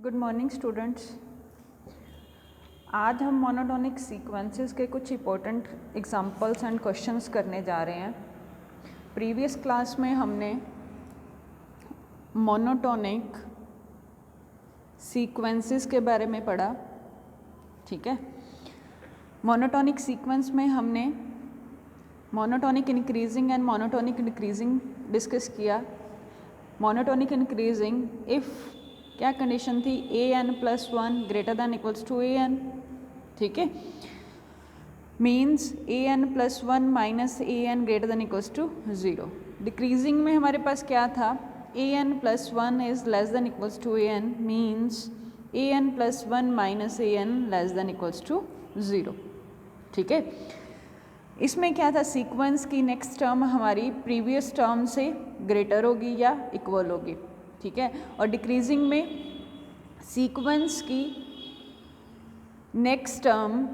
Good morning students. आज हम monotonic sequences के कुछ इंपॉर्टेंट एग्जांपल्स एंड क्वेश्चंस करने जा रहे हैं। प्रीवियस क्लास में हमने मोनोटोनिक सीक्वेंसेस के बारे में पढ़ा, ठीक है। मोनोटोनिक सीक्वेंस में हमने monotonic increasing and monotonic decreasing discuss किया। मोनोटोनिक इंक्रीजिंग इफ़ क्या कंडीशन थी, an+1 greater than equals to an, ठीक है। Means an+1 minus an greater than equals to 0। Decreasing में हमारे पास क्या था, an+1 is less than equals to an, means an+1 minus an less than equals to 0, ठीक है। इसमें क्या था, सीक्वेंस की नेक्स्ट टर्म हमारी प्रीवियस टर्म से ग्रेटर होगी या इक्वल होगी, ठीक है। और डिक्रीजिंग में सीक्वेंस की नेक्स्ट टर्म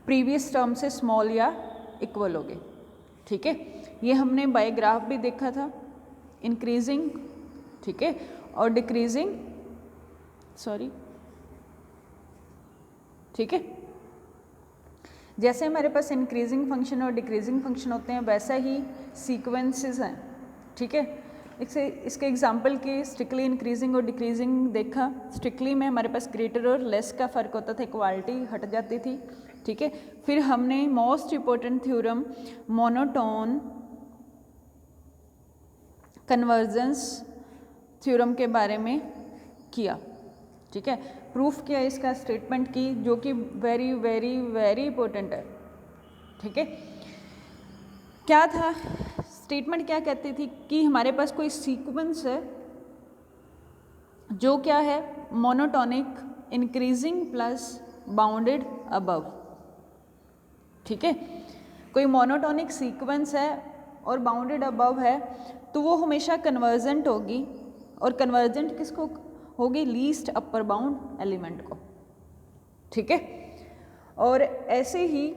प्रीवियस टर्म से स्मॉल या इक्वल होगी, ठीक है। ये हमने बाय ग्राफ भी देखा था, इंक्रीजिंग, ठीक है, और डिक्रीजिंग, ठीक है। जैसे हमारे पास इंक्रीजिंग फंक्शन और डिक्रीजिंग फंक्शन होते हैं, वैसा ही सीक्वेंसेस हैं, ठीक है। इसके एग्जांपल की स्ट्रिक्टली इंक्रीजिंग और डिक्रीजिंग देखा। स्ट्रिक्टली में हमारे पास ग्रेटर और लेस का फ़र्क होता था, इक्वालिटी हट जाती थी, ठीक है। फिर हमने most important theorem monotone convergence theorem के बारे में किया, ठीक है। प्रूफ किया इसका स्टेटमेंट की, जो कि वेरी वेरी वेरी इंपॉर्टेंट है, ठीक है। क्या था स्टेटमेंट, क्या कहती थी कि हमारे पास कोई सीक्वेंस है जो क्या है, monotonic increasing plus bounded above, ठीक है। कोई मोनोटोनिक सीक्वेंस है और बाउंडेड अबव है, तो वो हमेशा कन्वर्जेंट होगी। और कन्वर्जेंट किसको होगी, लीस्ट अपर बाउंड एलिमेंट को, ठीक है। और ऐसे ही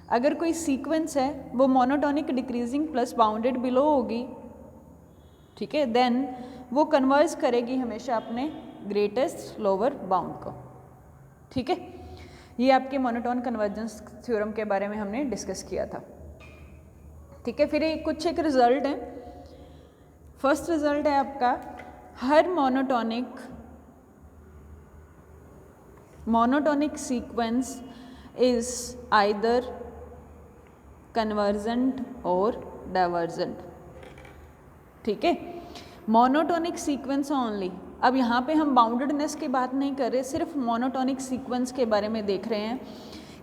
अगर कोई सीक्वेंस है वो monotonic decreasing plus bounded below होगी, ठीक है, देन वो कन्वर्ज करेगी हमेशा अपने ग्रेटेस्ट लोअर बाउंड को, ठीक है। ये आपके मोनोटोन कन्वर्जेंस थ्योरम के बारे में हमने डिस्कस किया था, ठीक है। फिर एक रिजल्ट है। फर्स्ट रिजल्ट है आपका, हर monotonic sequence is either convergent और डाइवर्जेंट, ठीक है। Monotonic sequence only. अब यहाँ पे हम बाउंडेडनेस की बात नहीं कर रहे, सिर्फ मोनोटोनिक सीक्वेंस के बारे में देख रहे हैं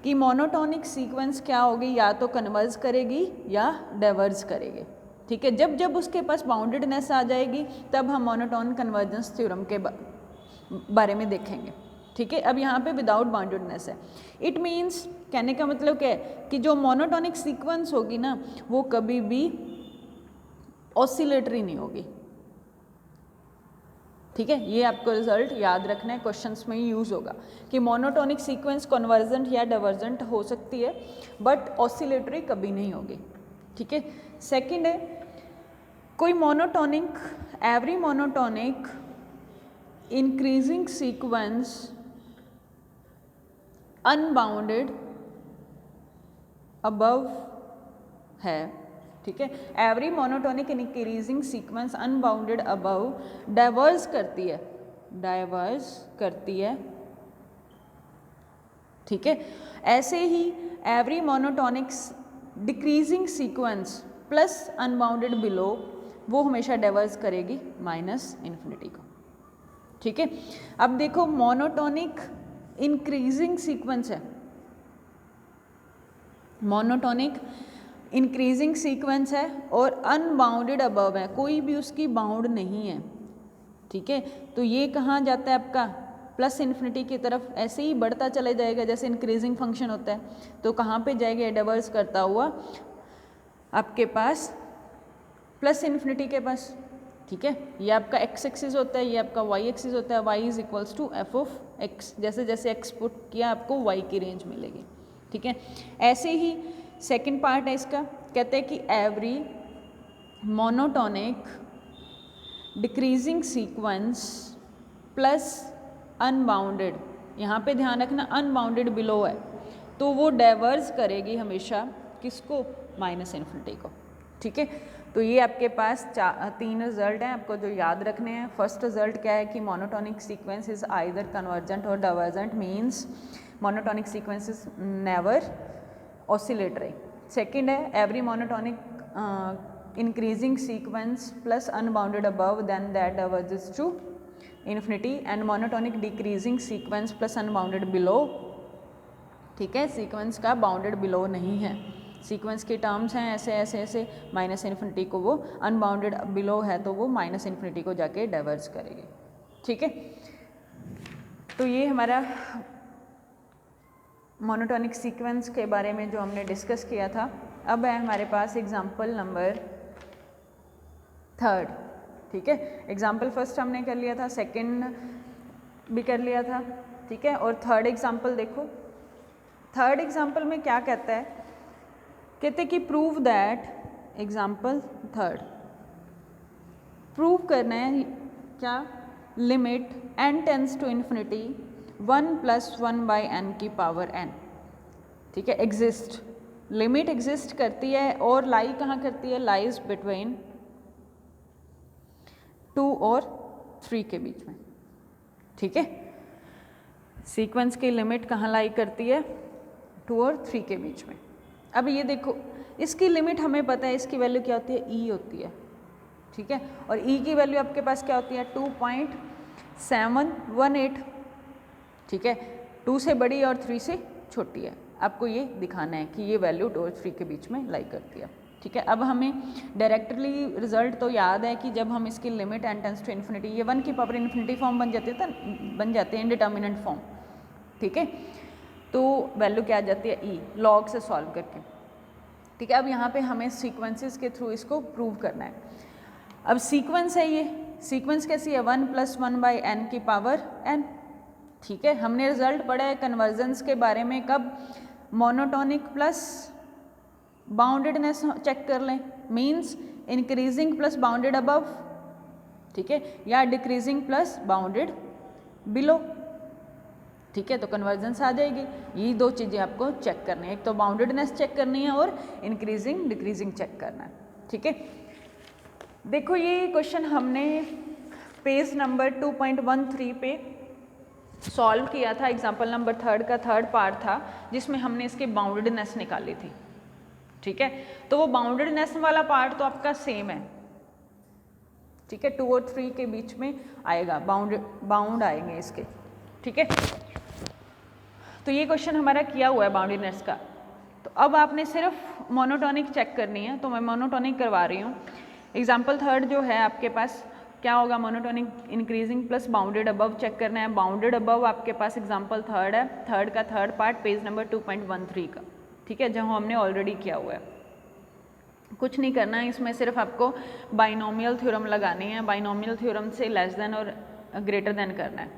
कि मोनोटोनिक सीक्वेंस क्या होगी, या तो कन्वर्ज करेगी या डाइवर्ज करेगी, ठीक है। जब जब उसके पास बाउंडेडनेस आ जाएगी तब हम मोनोटोन कन्वर्जेंस थ्योरम के बारे में देखेंगे, ठीक है। अब यहाँ पे विदाउट बाउंडेडनेस है। इट मीन्स, कहने का मतलब क्या है कि जो मोनोटोनिक सीक्वेंस होगी ना, वो कभी भी ऑसिलेटरी नहीं होगी, ठीक है। ये आपको रिजल्ट याद रखना है, क्वेश्चंस में ही यूज होगा कि मोनोटोनिक सीक्वेंस कन्वर्जेंट या डाइवर्जेंट हो सकती है, बट ऑसिलेटरी कभी नहीं होगी, ठीक है। सेकंड है, कोई monotonic, every monotonic increasing sequence unbounded above है, ठीक है। Every monotonic increasing sequence unbounded above diverge करती है, ठीक है। ऐसे ही every monotonic decreasing sequence plus unbounded below, वो हमेशा डाइवर्ज करेगी -इन्फिनिटी को, ठीक है। अब देखो, मोनोटोनिक इंक्रीजिंग सीक्वेंस है, मोनोटोनिक इंक्रीजिंग सीक्वेंस है और अनबाउंडेड अबव है, कोई भी उसकी बाउंड नहीं है, ठीक है। तो ये कहाँ जाता है आपका, प्लस इन्फिनिटी की तरफ, ऐसे ही बढ़ता चले जाएगा जैसे इंक्रीजिंग फंक्शन होता है। तो कहाँ पे जाएगा, डाइवर्ज करता हुआ आपके पास प्लस इन्फिनिटी के पास, ठीक है। ये आपका x एक्सिस होता है, ये आपका y एक्सिस होता है, y is equals to f(x), जैसे जैसे x पुट किया आपको y की रेंज मिलेगी, ठीक है। ऐसे ही सेकंड पार्ट है इसका, कहते हैं कि every monotonic decreasing sequence plus unbounded, यहाँ पे ध्यान रखना अनबाउंडेड बिलो है, तो वो डाइवर्ज करेगी हमेशा किसको, माइनस इन्फिनिटी को। ठीक है, तो ये आपके पास 3 रिजल्ट हैं आपको जो याद रखने हैं। फर्स्ट रिजल्ट क्या है कि monotonic sequence is either convergent और divergent, means monotonic sequence is never oscillatory. Second है every monotonic increasing sequence plus unbounded above then that diverges to infinity, and monotonic decreasing sequence plus unbounded below. ठीक है, sequence का bounded below नहीं है, sequence के terms हैं ऐसे ऐसे ऐसे, माइनस इन्फिनिटी को वो अनबाउंडेड बिलो है तो वो माइनस इन्फिनिटी को जाके डाइवर्ज करेगी। ठीक है, तो ये हमारा मोनोटोनिक सीक्वेंस के बारे में जो हमने डिस्कस किया था। अब है हमारे पास एग्जाम्पल नंबर 3। ठीक है, एग्जाम्पल फर्स्ट हमने कर लिया था, सेकंड भी कर लिया था। ठीक है, और थर्ड एग्जाम्पल देखो, थर्ड एग्जाम्पल में क्या कहता है, कहते कि prove that, example third prove करना है क्या, limit n tends to infinity 1 + 1/n की पावर n। ठीक है, एग्जिस्ट, लिमिट एग्जिस्ट करती है और लाई कहाँ करती है, लाइज बिटवीन 2 और 3 के बीच में। ठीक है, सीक्वेंस की लिमिट कहाँ लाई करती है, 2 और 3 के बीच में। अब ये देखो, इसकी लिमिट हमें पता है, इसकी वैल्यू क्या होती है, e होती है। ठीक है, और e की वैल्यू आपके पास क्या होती है, 2.718। ठीक है, 2 से बड़ी और 3 से छोटी है, आपको ये दिखाना है कि ये वैल्यू 2 और 3 के बीच में लाई करती है। ठीक है, अब हमें डायरेक्टली रिजल्ट तो याद है कि जब हम इसकी limit n tends to infinity, ये 1 की पावर इन्फिनिटी फॉर्म बन जाते हैं इंडिटर्मिनेंट फॉर्म। ठीक है, तो वैल्यू क्या आ जाती है, e, लॉग से सॉल्व करके। ठीक है, अब यहाँ पे हमें सीक्वेंसेस के थ्रू इसको प्रूव करना है। अब सीक्वेंस है, ये सीक्वेंस कैसी है, 1 + 1/n की पावर n। ठीक है, हमने रिजल्ट पढ़ा है कन्वर्जेंस के बारे में, कब, मोनोटोनिक प्लस बाउंडेडनेस चेक कर लें, means increasing plus bounded above. ठीक है, या डिक्रीजिंग प्लस बाउंडेड बिलो। ठीक है, तो कन्वर्जेंस आ जाएगी। ये 2 चीज़ें आपको चेक करनी है, एक तो बाउंडेडनेस चेक करनी है और इंक्रीजिंग डिक्रीजिंग चेक करना है। ठीक है, देखो ये क्वेश्चन हमने पेज नंबर 2.13 पे सॉल्व किया था, एग्जाम्पल नंबर 3 का थर्ड पार्ट था, जिसमें हमने इसकी बाउंडेडनेस निकाली थी। ठीक है, तो वो बाउंडेडनेस वाला पार्ट तो आपका सेम है। ठीक है, 2 और 3 के बीच में आएगा, बाउंड आएंगे इसके। ठीक है, तो ये क्वेश्चन हमारा किया हुआ है बाउंडेडनेस का। तो अब आपने सिर्फ मोनोटोनिक चेक करनी है, तो मैं मोनोटोनिक करवा रही हूँ। एग्जाम्पल 3 जो है आपके पास क्या होगा, monotonic increasing plus bounded above check करना है। बाउंडेड अबव आपके पास एग्जाम्पल 3 है, थर्ड का थर्ड पार्ट पेज नंबर 2.13 का। ठीक है, जो हमने ऑलरेडी किया हुआ है, कुछ नहीं करना है इसमें, सिर्फ आपको बाइनोमियल थ्योरम लगानी है। बाइनोमियल थ्योरम से लेस देन और ग्रेटर देन करना है।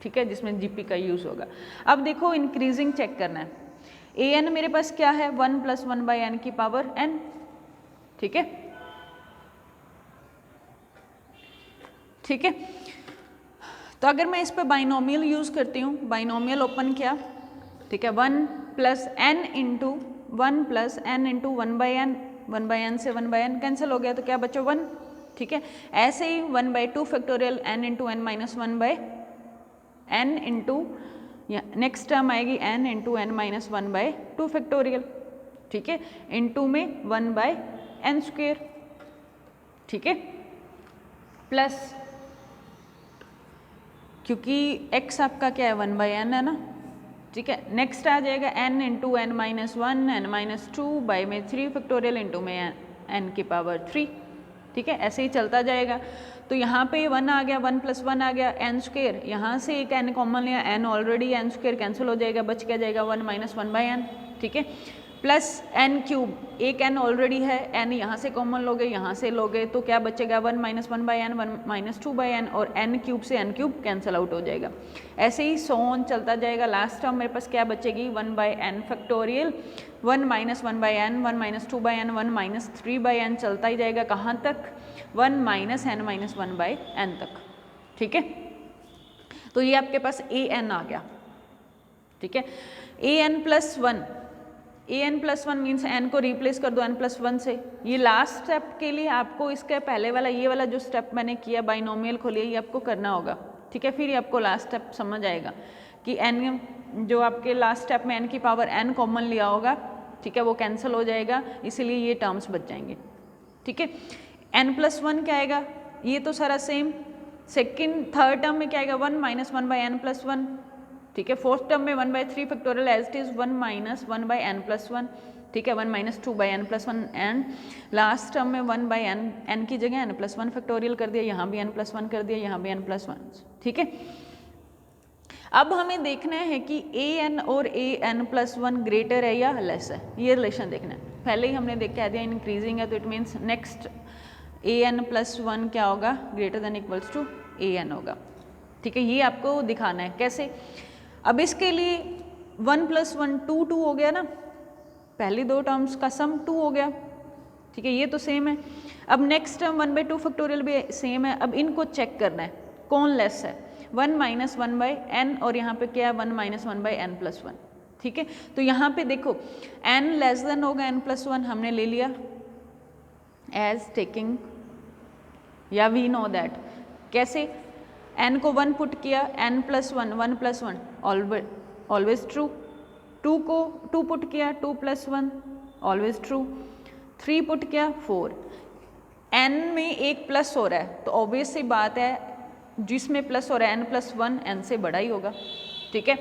ठीक है, जिसमें जीपी का यूज़ होगा। अब देखो इंक्रीजिंग चेक करना है, an मेरे पास क्या है, 1 + 1/n की पावर n। ठीक है, ठीक है, तो अगर मैं इस पर बाइनोमियल यूज़ करती हूँ, बाइनोमियल ओपन किया, ठीक है, 1 + n × 1 + n × 1/n, 1/n से 1/n कैंसिल हो गया, तो क्या बचा 1। ठीक है, ऐसे ही 1/2 factorial n × n - 1/n × next term आएगी n × n - 1/2 फैक्टोरियल। ठीक है, इनटू में 1/n²। ठीक है, प्लस क्योंकि x आपका क्या है, 1/n है ना। ठीक है, नेक्स्ट आ जाएगा n × n - 1 n - 2/3 factorial into में n की पावर 3। ठीक है, ऐसे ही चलता जाएगा। तो यहाँ पे 1 आ गया, 1 + 1 आ गया, n², यहाँ से एक n कॉमन लिया, n ऑलरेडी n² कैंसिल हो जाएगा, बच क्या जाएगा 1 - 1/n। ठीक है, प्लस n³ एक n ऑलरेडी है, n यहाँ से कॉमन लोगे, यहाँ से लोगे, तो क्या बचेगा 1 - 1/n 1 - 2/n, और n³ से n³ कैंसिल आउट हो जाएगा। ऐसे ही सो ऑन चलता जाएगा। लास्ट टर्म मेरे पास क्या बचेगी, 1/n factorial, 1 - 1/n 1 - 2/n 1 - 3/n चलता ही जाएगा। कहाँ तक, 1 minus n minus 1 by n तक, ठीक है। तो ये आपके पास ए एन आ गया, ठीक है। A N plus one, A N plus one means N को रिप्लेस कर दो एन प्लस वन से। ये लास्ट स्टेप के लिए आपको इसके पहले वाला ये वाला जो स्टेप मैंने किया बाइनोमियल खोलिए ये आपको करना होगा, ठीक है। फिर ये आपको लास्ट स्टेप समझ आएगा कि एन जो आपके लास्ट स्टेप में एन की पावर एन कॉमन लिया होगा, ठीक है, वो कैंसिल हो जाएगा, इसीलिए ये टर्म्स बच जाएंगे, ठीक है। एन प्लस वन क्या आएगा, ये तो सारा सेम। सेकेंड थर्ड टर्म में क्या आएगा 1 minus 1 by n plus one, ठीक है। फोर्थ टर्म में 1 by 3 factorial as it is 1 minus 1 by n plus one, ठीक है, 1 minus 2 by n plus one, and last term में 1 बाई एन, एन की जगह एन प्लस वन फैक्टोरियल कर दिया, यहाँ भी एन प्लस वन कर दिया, यहाँ भी एन प्लस वन, ठीक है। अब हमें देखना है कि ए एन और A N plus one greater है या लेस है, ये रिलेशन देखना है। पहले ही हमने देख कह दिया इंक्रीजिंग है, तो it means next a N plus one क्या होगा, greater than equals to A n होगा, ठीक है। ये आपको दिखाना है कैसे। अब इसके लिए 1 प्लस 1 2 हो गया ना, पहली दो टर्म्स का सम 2 हो गया, ठीक है, ये तो सेम है। अब नेक्स्ट टर्म 1 बाई 2 फैक्टोरियल भी सेम है। अब इनको चेक करना है कौन लेस है, 1 माइनस 1 बाई एन, और यहाँ पे क्या है 1 minus 1 by n plus one, ठीक है। तो यहाँ पे देखो एन लेस देन होगा एन प्लस वन, हमने ले लिया एज टेकिंग, या वी नो दैट कैसे, एन को 1 पुट किया, n plus one 1 plus one always true, 2 को 2 पुट किया 2 plus one always true, 3 put किया 4, एन में एक प्लस हो रहा है तो ऑब्वियस सी बात है जिसमें प्लस हो रहा है एन प्लस वन एन से बड़ा ही होगा, ठीक है।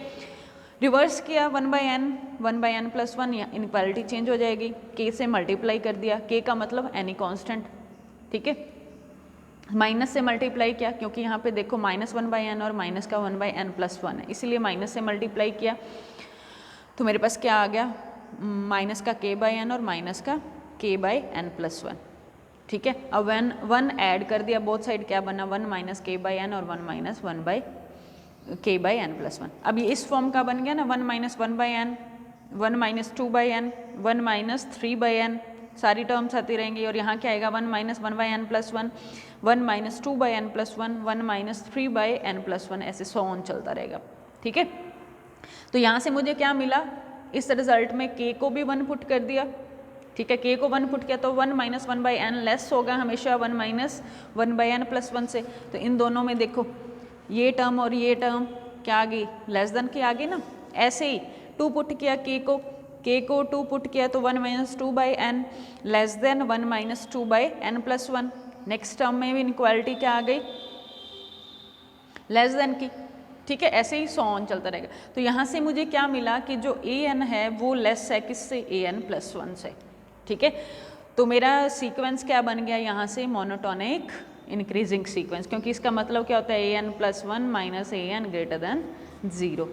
रिवर्स किया 1 by n plus one, inequality change हो जाएगी, के से मल्टीप्लाई कर दिया, के का मतलब एनी कांस्टेंट, ठीक है। माइनस से मल्टीप्लाई किया क्योंकि यहाँ पे देखो माइनस 1 बाई एन और माइनस का 1 बाई एन प्लस वन है, इसीलिए माइनस से मल्टीप्लाई किया, तो मेरे पास क्या आ गया माइनस का के बाई एन और माइनस का के बाई एन प्लस वन, ठीक है। अब 1 ऐड कर दिया, बोथ साइड क्या बना 1 माइनस के बाई एन और 1 minus 1 by k by n plus one. अब ये इस फॉर्म का बन गया ना 1 minus 1 by n, 1 minus 2 by n, 1 minus 3 by n, सारी टर्म्स आती रहेंगी, और यहाँ क्या आएगा 1 minus 1 by n plus one, 1 minus 2 by n plus one, 1 minus 3 by n plus one, ऐसे सो ऑन चलता रहेगा, ठीक है। तो यहाँ से मुझे क्या मिला, इस रिजल्ट में के को भी 1 पुट कर दिया, ठीक है, के को 1 पुट किया तो 1 माइनस 1 बाई एन लेस होगा हमेशा 1 minus 1 by n plus one से। तो इन दोनों में देखो ये टर्म और ये टर्म क्या आ गई, लेस देन की आ गई ना। ऐसे ही 2 पुट किया के को 2 पुट किया तो 1 minus 2 by n less than 1 minus 2 by n plus one. Next term में भी इनक्वालिटी क्या आ गई, लेस देन की, ठीक है। ऐसे ही सो ऑन चलता रहेगा। तो यहाँ से मुझे क्या मिला कि जो ए एन है वो लेस है किससे, ए एन प्लस वन से, ठीक है। तो मेरा सीक्वेंस क्या बन गया यहाँ से, मोनोटोनिक इंक्रीजिंग सीक्वेंस, क्योंकि इसका मतलब क्या होता है A N plus one minus A N greater than 0,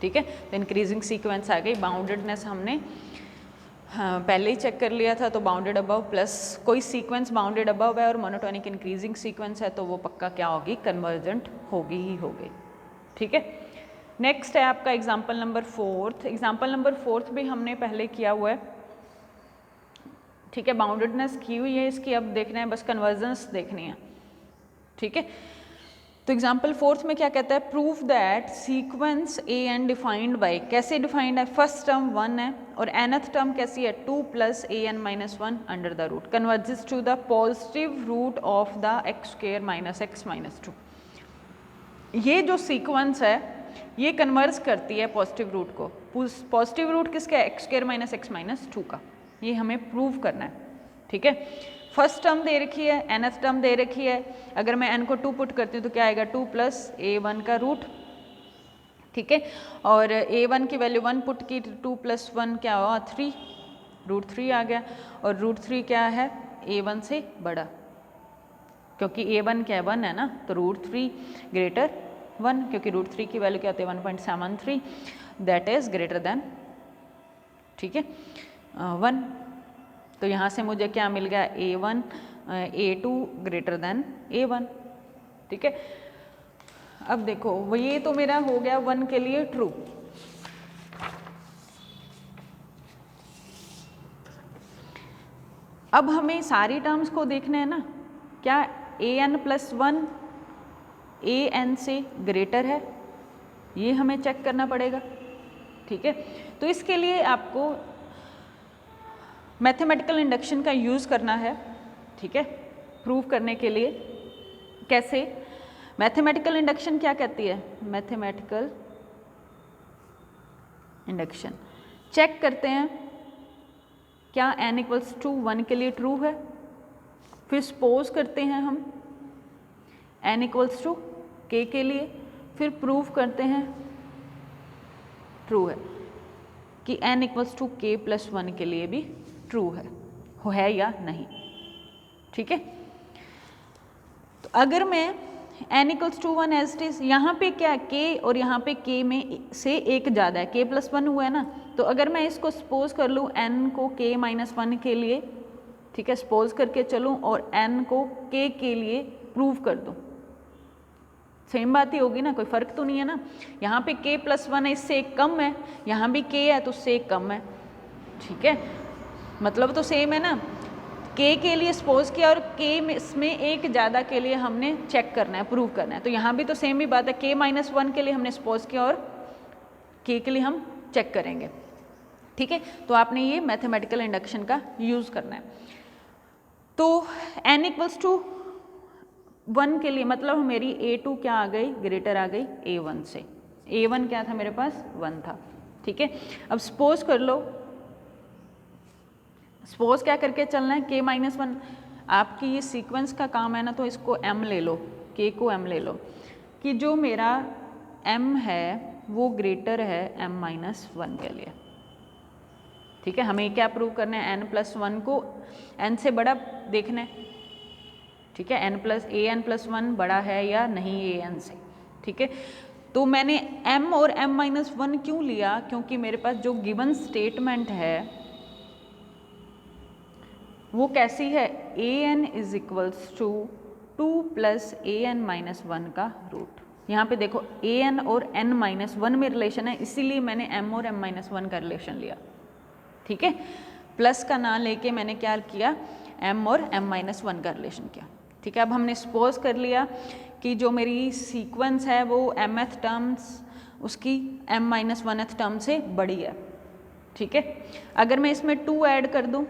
ठीक है। तो इंक्रीजिंग सीक्वेंस आ गई। बाउंडेडनेस हमने पहले ही चेक कर लिया था, तो बाउंडेड अबव प्लस कोई सीक्वेंस बाउंडेड अबव है और मोनोटोनिक इंक्रीजिंग सीक्वेंस है तो वो पक्का क्या होगी, कन्वर्जेंट होगी ही होगी, ठीक है। नेक्स्ट है आपका एग्जाम्पल नंबर 4। एग्जाम्पल नंबर 4 भी हमने पहले किया हुआ है, ठीक है। बाउंडेडनेस की हुई है इसकी, अब देखना है बस कन्वर्जेंस देखनी है, ठीक है। तो एग्जाम्पल 4 में क्या कहता है, prove that sequence A n defined by, कैसे डिफाइंड है, फर्स्ट टर्म 1 है और nth टर्म कैसी है 2 plus A n minus 1 under the root converges to the positive root of the x square minus x minus 2। ये जो sequence है ये कन्वर्ज करती है पॉजिटिव रूट को। पॉजिटिव रूट किसका है, x square minus x minus 2 का। ये हमें प्रूव करना है, ठीक है। फर्स्ट टर्म दे रखी है, nth टर्म दे रखी है, अगर मैं n को 2 पुट करती हूँ तो क्या आएगा 2 प्लस a1 का रूट, ठीक है। और a1 की वैल्यू 1 पुट की, 2 प्लस 1 क्या हुआ 3, रूट 3 आ गया। और रूट 3 क्या है, a1 से बड़ा, क्योंकि a1 क्या है 1 है ना, तो रूट 3 ग्रेटर 1, क्योंकि रूट 3 की वैल्यू क्या होती है 1.73, दैट इज ग्रेटर देन, ठीक है 1। तो यहाँ से मुझे क्या मिल गया, a1 a2 greater than a1, ठीक है। अब देखो वो ये तो मेरा हो गया 1 के लिए ट्रू। अब हमें सारी टर्म्स को देखना है ना, क्या A N plus one A N से ग्रेटर है, ये हमें चेक करना पड़ेगा। ठीक है, तो इसके लिए आपको मैथमेटिकल इंडक्शन का यूज़ करना है। ठीक है, प्रूव करने के लिए कैसे, मैथमेटिकल इंडक्शन क्या कहती है, मैथमेटिकल इंडक्शन चेक करते हैं क्या n इक्वल्स टू 1 के लिए ट्रू है, फिर सपोज करते हैं हम n इक्वल्स टू k के लिए, फिर प्रूव करते हैं ट्रू है कि n equals to k plus 1 के लिए भी ट्रू है या नहीं। ठीक है, तो अगर मैं n equals to 1 as it is, यहाँ पे क्या k और यहाँ पे k में से एक ज़्यादा है, k प्लस 1 हुआ है ना, तो अगर मैं इसको सपोज कर लूँ n को k माइनस 1 के लिए, ठीक है, सपोज करके चलूँ और n को k के लिए प्रूव कर दूँ, सेम बात ही होगी ना, कोई फ़र्क तो नहीं है ना। यहाँ पे k प्लस 1 है, इससे एक कम है, यहाँ भी k है तो उससे एक कम है। ठीक है, मतलब तो सेम है ना, k के लिए सपोज किया और k इसमें एक ज़्यादा के लिए हमने चेक करना है, प्रूव करना है, तो यहाँ भी तो सेम ही बात है, k माइनस 1 के लिए हमने सपोज किया और k के लिए हम चेक करेंगे। ठीक है, तो आपने ये मैथमेटिकल इंडक्शन का यूज़ करना है। तो n इक्वल्स टू 1 के लिए मतलब मेरी a2 क्या आ गई, ग्रेटर आ गई a1 से, a1 क्या था मेरे पास 1 था। ठीक है, अब सपोज कर लो, सपोज क्या करके चलना है, k माइनस 1, आपकी ये सीक्वेंस का काम है ना, तो इसको m ले लो, k को m ले लो कि जो मेरा m है वो ग्रेटर है m माइनस 1 के लिए। ठीक है, हमें क्या प्रूव करना है, n प्लस 1 को n से बड़ा देखना है। ठीक है, n प्लस 1 बड़ा है या नहीं an से। ठीक है, तो मैंने m और m माइनस 1 क्यों लिया, क्योंकि मेरे पास जो गिवन स्टेटमेंट है वो कैसी है, an is equals to 2 plus an minus 1 का रूट। यहाँ पे देखो an और n माइनस 1 में रिलेशन है, इसीलिए मैंने m और m माइनस 1 का रिलेशन लिया। ठीक है, प्लस का ना लेके मैंने क्या किया, m और m माइनस 1 का रिलेशन किया। ठीक है, अब हमने सपोज कर लिया कि जो मेरी सीक्वेंस है वो mth टर्म्स उसकी m माइनस 1th टर्म से बड़ी है। ठीक है, अगर मैं इसमें 2 ऐड कर दूं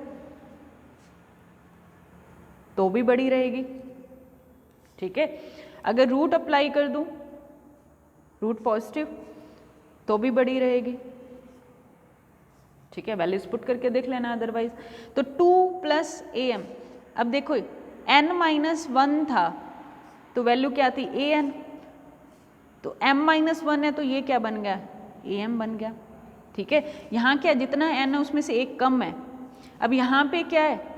तो भी बड़ी रहेगी। ठीक है, अगर रूट अप्लाई कर दूं, रूट पॉजिटिव, तो भी बड़ी रहेगी। ठीक है, वैल्यूज पुट करके देख लेना अदरवाइज। तो 2 प्लस am, अब देखो n माइनस 1 था तो वैल्यू क्या थी an, तो m माइनस 1 है तो ये क्या बन गया, am बन गया। ठीक है, यहाँ क्या जितना n है उसमें से एक कम है, अब यहाँ पे क्या है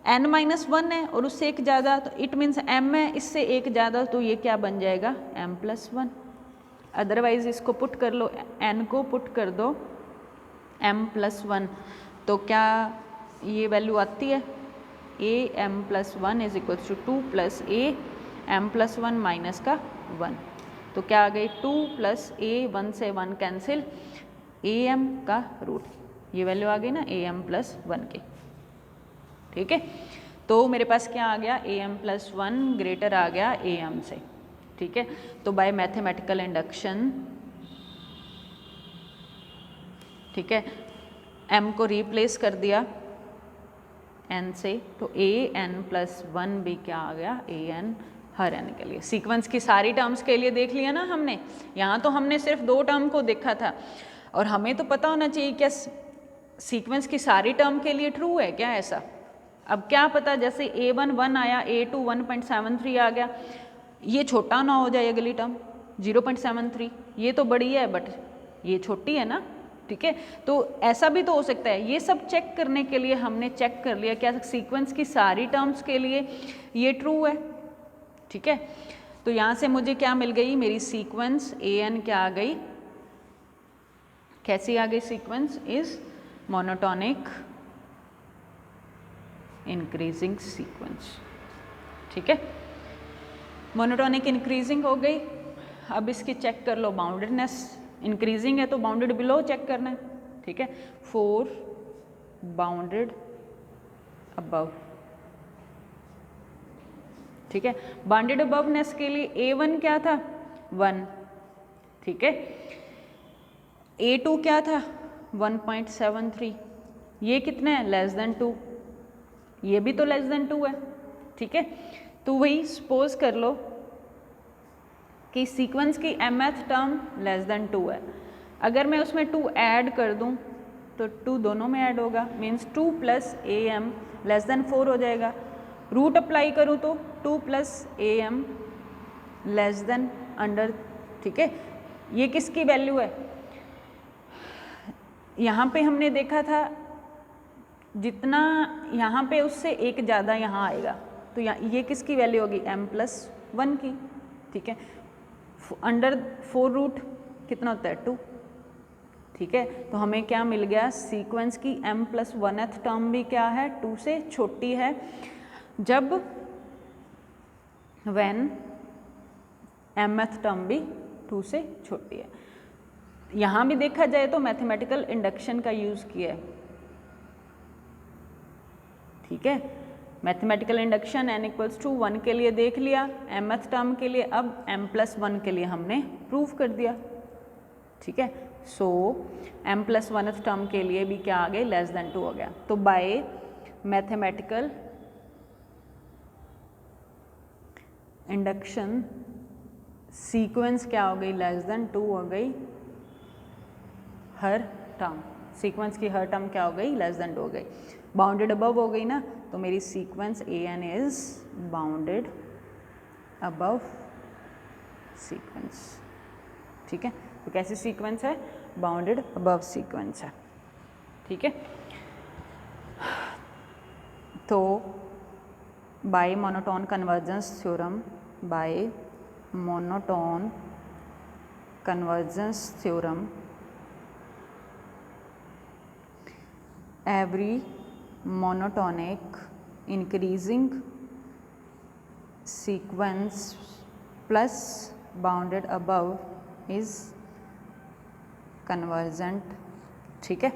n माइनस 1 है और उससे एक ज़्यादा, तो इट मीन्स m है, इससे एक ज़्यादा, तो ये क्या बन जाएगा m प्लस 1। अदरवाइज इसको पुट कर लो, n को पुट कर दो m प्लस 1, तो क्या ये वैल्यू आती है a m plus 1 is equals to 2 plus a m plus 1 minus का 1, तो क्या आ गई 2 प्लस a, 1 से 1 कैंसिल, a m का रूट, ये वैल्यू आ गई ना a m प्लस 1 की। ठीक है, तो मेरे पास क्या आ गया, a m प्लस 1 ग्रेटर आ गया a m से। ठीक है, तो बाय मैथमेटिकल इंडक्शन, ठीक है, m को रिप्लेस कर दिया n से, तो a n प्लस 1 भी क्या आ गया a n हर n के लिए। सीक्वेंस की सारी टर्म्स के लिए देख लिया ना हमने, यहाँ तो हमने सिर्फ 2 टर्म को देखा था, और हमें तो पता होना चाहिए क्या सीक्वेंस की सारी टर्म के लिए ट्रू है क्या ऐसा। अब क्या पता, जैसे a1 1 आया, a2 1.73 आ गया, ये छोटा ना हो जाए अगली टर्म 0.73, ये तो बड़ी है बट ये छोटी है ना। ठीक है, तो ऐसा भी तो हो सकता है। ये सब चेक करने के लिए हमने चेक कर लिया क्या सीक्वेंस की सारी टर्म्स के लिए ये ट्रू है। ठीक है, तो यहाँ से मुझे क्या मिल गई, मेरी सीक्वेंस an क्या आ गई, कैसी आ गई, sequence is monotonic increasing sequence. ठीक है, मोनोटोनिक इंक्रीजिंग हो गई। अब इसकी चेक कर लो बाउंडेडनेस, इंक्रीजिंग है तो बाउंडेड बिलो चेक करना है। ठीक है, 4 बाउंडेड अबव, ठीक है। बाउंडेड अबवनेस के लिए A1 क्या था 1, ठीक है। A2 क्या था 1.73, ये कितना है लेस देन 2, ये भी तो लेस देन 2 है, ठीक है। तो वही सपोज कर लो कि सीक्वेंस की mth टर्म लेस देन 2 है, अगर मैं उसमें 2 ऐड कर दूं तो 2 दोनों में ऐड होगा, means 2 plus AM less than 4 हो जाएगा। रूट अप्लाई करूं तो 2 plus AM less than under, ठीक है। ये किसकी वैल्यू है, यहाँ पे हमने देखा था जितना यहाँ पे उससे एक ज़्यादा यहाँ आएगा, तो ये किसकी वैल्यू होगी m+1 की, ठीक है। अंडर 4 रूट कितना होता है 2, ठीक है। तो हमें क्या मिल गया, सीक्वेंस की m+1th टर्म भी क्या है 2 से छोटी है, जब व्हेन mth टर्म भी 2 से छोटी है। यहाँ भी देखा जाए तो मैथमेटिकल इंडक्शन का यूज़ किया है, ठीक है। मैथमेटिकल इंडक्शन n=1 के लिए देख लिया, mth टर्म के लिए अब m+1 के लिए हमने प्रूव कर दिया, ठीक है। सो m+1th टर्म के लिए भी क्या आ गई लेस देन 2 हो गया। तो बाय मैथमेटिकल इंडक्शन सीक्वेंस क्या हो गई लेस देन 2 हो गई, हर टर्म, सीक्वेंस की हर टर्म क्या हो गई लेस देन 2 हो गई। बाउंडेड अबव हो गई ना, तो मेरी sequence an is bounded above sequence, ठीक है। तो कैसी सीक्वेंस है, बाउंडेड अबव सीक्वेंस है, ठीक है। तो by monotone convergence theorem, by monotone convergence theorem, every monotonic increasing sequence plus bounded above is convergent, ठीक है।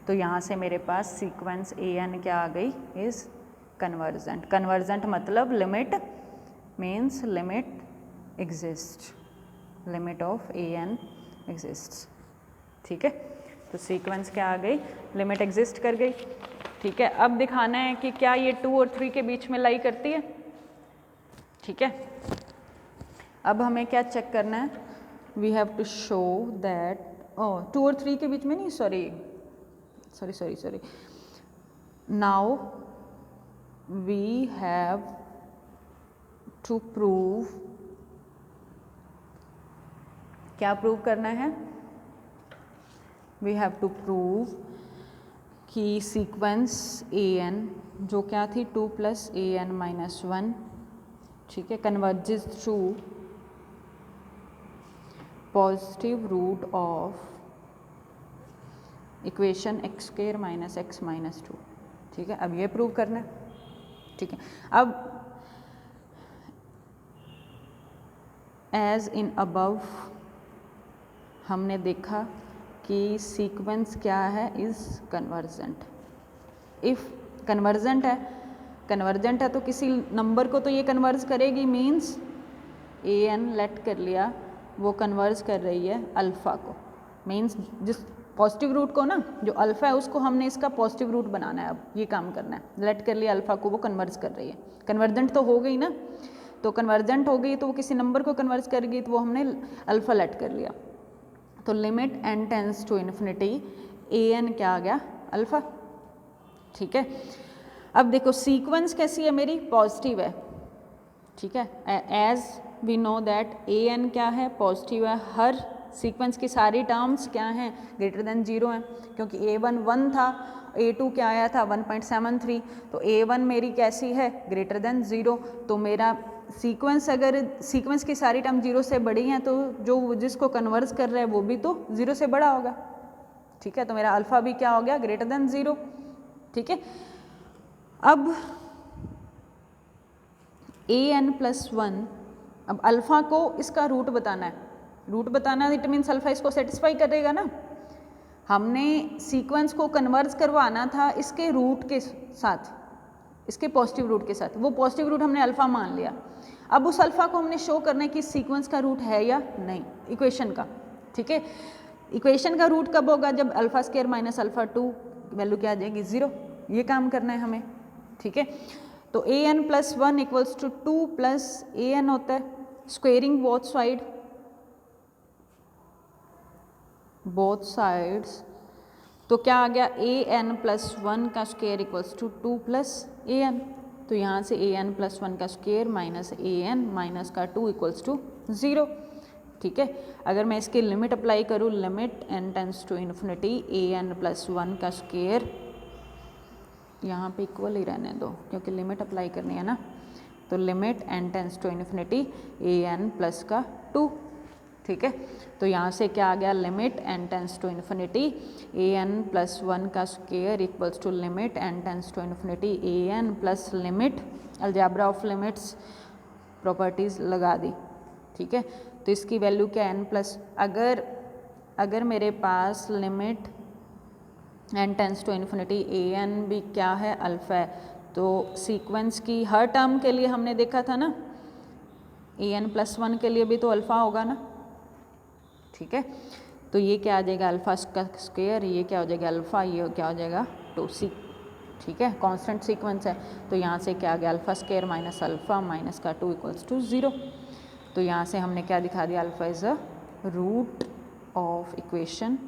तो यहाँ से मेरे पास सीक्वेंस an क्या आ गई इज कन्वर्जेंट। कन्वर्जेंट मतलब limit means limit exist, limit of an exist, ठीक है। तो सीक्वेंस क्या आ गई, लिमिट एग्जिस्ट कर गई, ठीक है। अब दिखाना है कि क्या ये 2 और 3 के बीच में लाई करती है, ठीक है। अब हमें क्या चेक करना है, we have to show that 2 और 3 के बीच में नहीं, sorry, now we have to prove, क्या प्रूव करना है, वी हैव टू प्रूव कि सीक्वेंस an जो क्या थी 2 + an-1, ठीक है, converges through positive root of equation x² - x - 2, ठीक है। अब ये प्रूव करना है, ठीक है। अब एज इन अबव हमने देखा कि सीक्वेंस क्या है इज कन्वर्जेंट। इफ़ कन्वर्जेंट है तो किसी नंबर को तो ये कन्वर्ज करेगी, मीन्स an लेट कर लिया, वो कन्वर्ज कर रही है अल्फ़ा को, मीन्स जिस पॉजिटिव रूट को ना, जो अल्फ़ा है उसको हमने इसका पॉजिटिव रूट बनाना है, अब ये काम करना है, लेट कर लिया अल्फ़ा को, वो कन्वर्ज कर रही है। कन्वर्जेंट तो हो गई ना, तो कन्वर्जेंट हो गई तो वो किसी नंबर को कन्वर्ज करेगी, तो वो हमने अल्फ़ा लेट कर लिया। तो limit n tends to infinity an क्या आ गया अल्फ़ा, ठीक है। अब देखो सीक्वेंस कैसी है मेरी, पॉजिटिव है, ठीक है। As we know that an क्या है पॉजिटिव है, हर सीक्वेंस की सारी टर्म्स क्या हैं ग्रेटर देन 0 हैं, क्योंकि a1 1 था, a2 क्या आया था 1.73, तो a1 मेरी कैसी है ग्रेटर देन 0, तो मेरा सीक्वेंस, अगर सीक्वेंस की सारी टर्म 0 से बड़ी हैं तो जो जिसको कन्वर्ज कर रहा है वो भी तो 0 से बड़ा होगा, ठीक है। तो मेरा अल्फ़ा भी क्या हो गया ग्रेटर देन 0, ठीक है। अब an+1, अब अल्फ़ा को इसका रूट बताना है, रूट बताना इट मीन्स अल्फ़ा इसको सेटिस्फाई करेगा ना, हमने सीक्वेंस को कन्वर्ज करवाना था इसके रूट के साथ, इसके पॉजिटिव रूट के साथ। वो पॉजिटिव रूट हमने अल्फ़ा मान लिया, अब उस अल्फ़ा को हमने शो करना है कि सीक्वेंस का रूट है या नहीं, इक्वेशन का। ठीक है, इक्वेशन का रूट कब होगा? जब alpha square minus alpha 2 value क्या आ जाएगी? 0। ये काम करना है हमें। ठीक है, तो A N plus 1 equals to 2 plus A N होता है, स्क्वेयरिंग बोथ साइड्स, तो क्या आ गया? ए एन प्लस 1 का square equals to 2 plus A n. तो यहाँ से ए एन प्लस 1 का स्क्वेयर माइनस ए एन माइनस का 2 इक्वल्स टू 0। ठीक है, अगर मैं इसकी लिमिट अप्लाई करूँ, limit N tends to infinity A N plus 1 का स्क्वेयर, यहाँ पे इक्वल ही रहने दो क्योंकि लिमिट अप्लाई करनी है ना, तो limit N tends to infinity A N plus का 2। ठीक है, तो यहाँ से क्या आ गया? Limit N tends to infinity A N plus 1 का square equals to limit N tends to infinity A N plus limit, algebra of limits properties लगा दी। ठीक है, तो इसकी वैल्यू क्या? एन प्लस, अगर मेरे पास limit N tends to infinity A N भी क्या है? अल्फ़ा है, तो सीक्वेंस की हर टर्म के लिए हमने देखा था ना, ए एन प्लस 1 के लिए भी तो अल्फ़ा होगा ना। ठीक है, तो ये क्या आ जाएगा? अल्फ़ा का स्क्वायर, ये क्या हो जाएगा? अल्फ़ा, ये क्या हो जाएगा? 2c। ठीक है, कांस्टेंट सीक्वेंस है, तो यहाँ से क्या आ गया? Alpha square minus alpha minus का 2 इक्वल्स टू 0। तो यहाँ से हमने क्या दिखा दिया? Alpha is a root of equation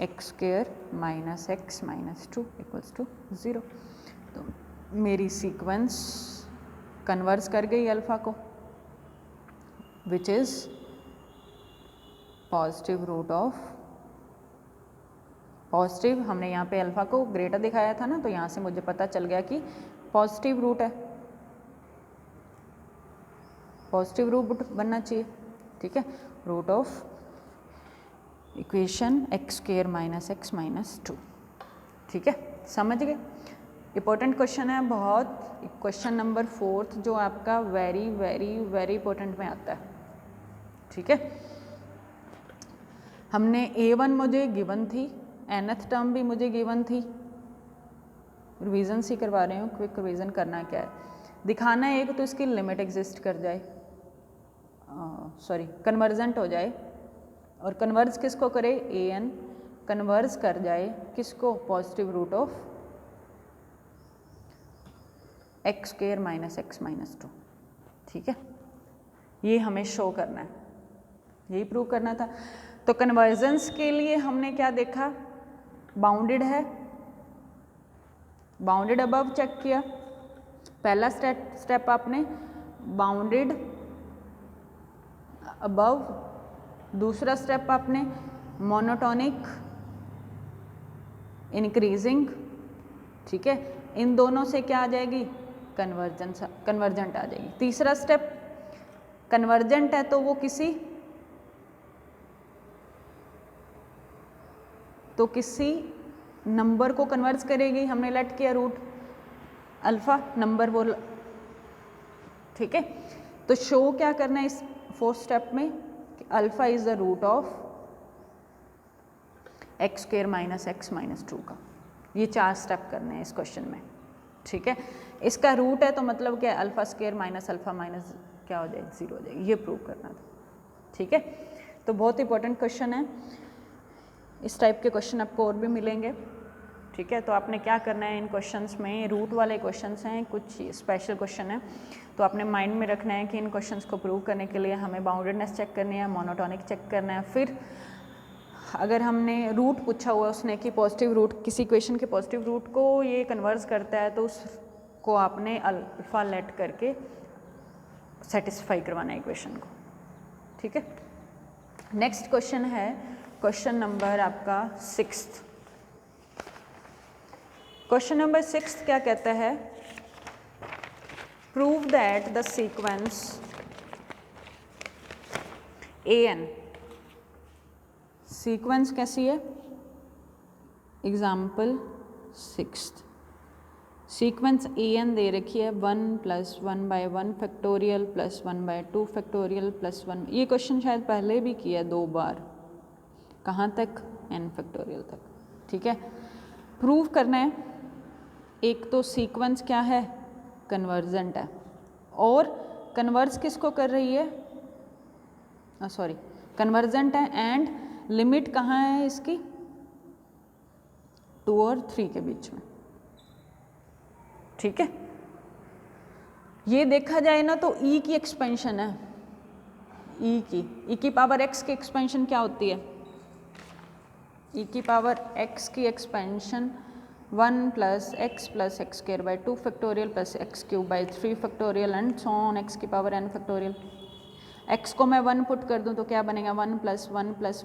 x square minus x minus 2 equals to 0। तो मेरी सीक्वेंस कन्वर्स कर गई अल्फ़ा को, which is positive root of positive, हमने यहाँ पे अल्फ़ा को ग्रेटर दिखाया था ना, तो यहाँ से मुझे पता चल गया कि पॉजिटिव रूट है, पॉजिटिव रूट बनना चाहिए। ठीक है, root of equation x square minus x minus 2। ठीक है, समझ गए? इंपॉर्टेंट क्वेश्चन है बहुत, क्वेश्चन नंबर 4 जो आपका वेरी वेरी वेरी इंपॉर्टेंट में आता है। ठीक है, हमने A1 मुझे गिवन थी, nth टर्म भी मुझे गिवन थी, रिवीजन ही करवा रही हूँ, क्विक रिवीजन करना क्या है, दिखाना है एक तो इसकी लिमिट एग्जिस्ट कर जाए, सॉरी कन्वर्जेंट हो जाए, और कन्वर्ज किसको करे? ए एन कन्वर्ज कर जाए किसको? Positive root of x square minus x minus 2। ठीक है, ये हमें शो करना है, यही प्रूव करना था। तो कन्वर्जेंस के लिए हमने क्या देखा? बाउंडेड है, बाउंडेड अबव चेक किया, पहला स्टेप आपने बाउंडेड अबव, दूसरा स्टेप आपने मोनोटोनिक इंक्रीजिंग। ठीक है, इन दोनों से क्या आ जाएगी? कन्वर्जेंट आ जाएगी। तीसरा स्टेप कन्वर्जेंट है तो वो किसी नंबर को कन्वर्ज करेगी, हमने लेट किया रूट अल्फ़ा नंबर वो। ठीक है, तो शो क्या करना है इस 4th स्टेप में? Alpha is the root of x square minus x minus 2 का। ये 4 स्टेप करने हैं इस क्वेश्चन में। ठीक है, इसका रूट है तो मतलब क्या? Alpha square minus alpha minus क्या हो जाएगी? 0 हो जाएगी, ये प्रूव करना था। ठीक है, तो बहुत इंपॉर्टेंट क्वेश्चन है, इस टाइप के क्वेश्चन आपको और भी मिलेंगे। ठीक है, तो आपने क्या करना है, इन क्वेश्चंस में रूट वाले क्वेश्चंस हैं, कुछ स्पेशल क्वेश्चन है, तो आपने माइंड में रखना है कि इन क्वेश्चंस को प्रूव करने के लिए हमें बाउंडेडनेस चेक करनी है, मोनोटोनिक चेक करना है, फिर अगर हमने रूट पूछा हुआ उसने कि पॉजिटिव रूट, किसी इक्वेशन के पॉजिटिव रूट को ये कन्वर्ज करता है, तो उसको आपने अल्फ़ा लेट करके सेटिस्फाई करवाना है इक्वेशन को। ठीक है, नेक्स्ट क्वेश्चन है क्वेश्चन नंबर आपका 6th। क्वेश्चन नंबर 6 क्या कहता है? Prove that the sequence an, sequence कैसी है? एग्जाम्पल 6th, सीक्वेंस an दे रखी है 1 + 1/1 फैक्टोरियल प्लस 1/2 फैक्टोरियल प्लस 1। ये क्वेश्चन शायद पहले भी किया 2 बार, कहाँ तक? n फैक्टोरियल तक। ठीक है, प्रूव करना है एक तो सीक्वेंस क्या है, कन्वर्जेंट है, और कन्वर्ज किसको कर रही है, सॉरी कन्वर्जेंट है, एंड लिमिट कहाँ है इसकी, 2 और 3 के बीच में। ठीक है, ये देखा जाए ना तो e की एक्सपेंशन है, e की पावर x की एक्सपेंशन क्या होती है, e की पावर x की expansion 1 plus x square by 2 factorial plus x cube by 3 factorial and so on x की पावर n फैक्टोरियल। x को मैं 1 पुट कर दूं तो क्या बनेगा, 1 plus